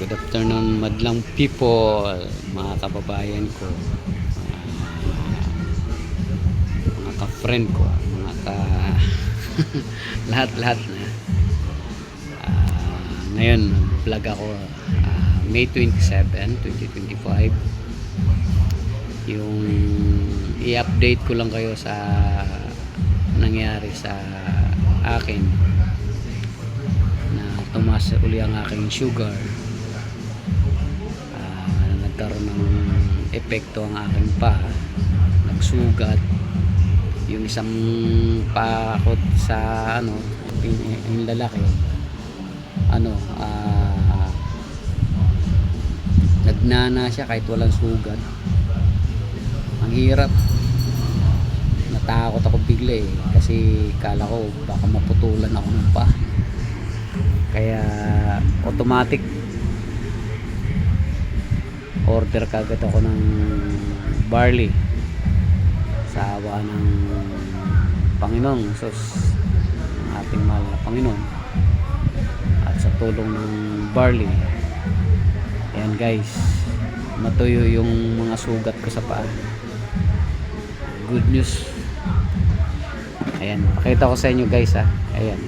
Good afternoon, madlang people, mga kababayan ko, mga ka-friend ko, mga ka lahat-lahat na. Ngayon, vlog ako May 27, 2025. Yung i-update ko lang kayo sa nangyari sa akin na tumaas uli ang aking sugar. Nagkaroon ng epekto ang aking paa, nagsugat yung isang pakot sa yung lalaki, nagnana siya kahit walang sugat. Ang hirap, natakot ako bigla kasi kala ko baka maputulan ako ng paa, kaya automatic order kagad ako ng barley sa awa ng Panginoon sus, ng ating mahal na Panginoon, at sa tulong ng barley. Ayan guys, matuyo yung mga sugat ko sa paa. Good news. Ayan, pakita ko sa inyo guys ayan,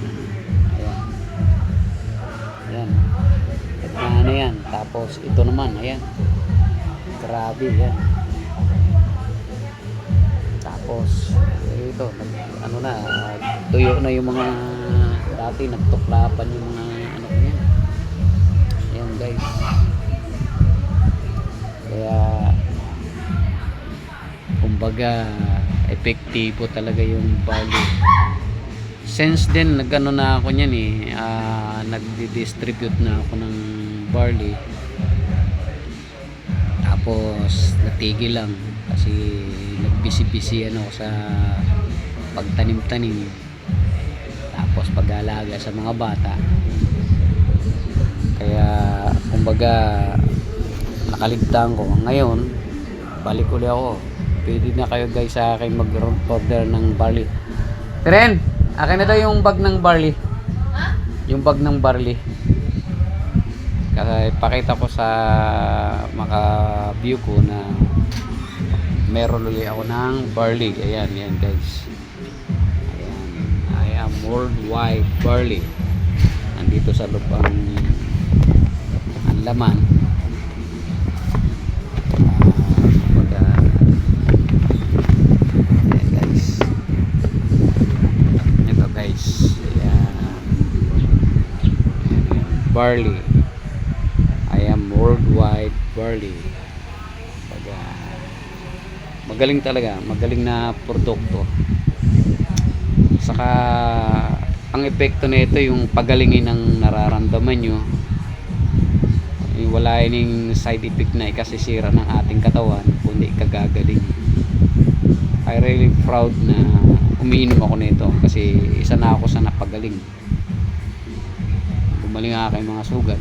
yan. Tapos ito naman, ayan, grabe yan. Tapos ito tuyo na yung mga dati nagtuklapan yung mga niya. Ayan guys, kaya kumbaga epektibo talaga yung barley. Since then nagano na ako niyan nagdi-distribute na ako ng barley, tapos natigil lang kasi nagbisi-bisi ako sa pagtanim-tanim, tapos pag-aalaga sa mga bata. Kaya kumbaga nakaligtaan ko. Ngayon balik ulit ako. Pwede na kayo guys sa akin mag-order ng barley. Tren, akin na daw yung bag ng barley. Yung bag ng barley. Kasi pakita ko sa maka-view ko na meron ulit ako ng barley. Ayan guys. Ayan, I am worldwide barley. Nandito sa loob ang laman. Barley. I am worldwide barley. Magaling talaga, magaling na produkto. Saka ang epekto nito yung pagalingin ng nararamdaman nyo. Wala yung side effect na ikasisira ng ating katawan, kundi kagagaling. I really proud na umiinom ako nito kasi isa na ako sa napagaling. Gumaling ang aking mga sugat.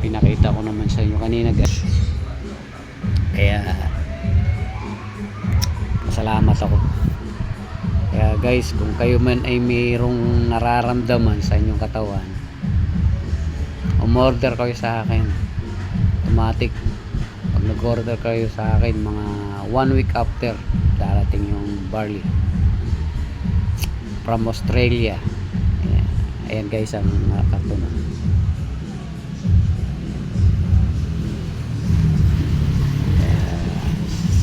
Pinakita ko naman sa inyo kanina guys. Kaya masalamat ako. Kaya guys, kung kayo man ay mayroong nararamdaman sa inyong katawan, umorder kayo sa akin. Automatic pag nag-order kayo sa akin, mga 1 week after darating yung barley from Australia. Ayan guys ang mga karton.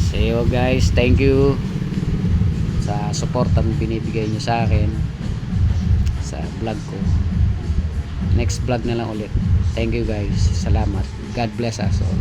See you guys, thank you sa support ang binibigay nyo sa akin sa vlog ko. Next vlog na lang ulit. Thank you guys, salamat. God bless us all.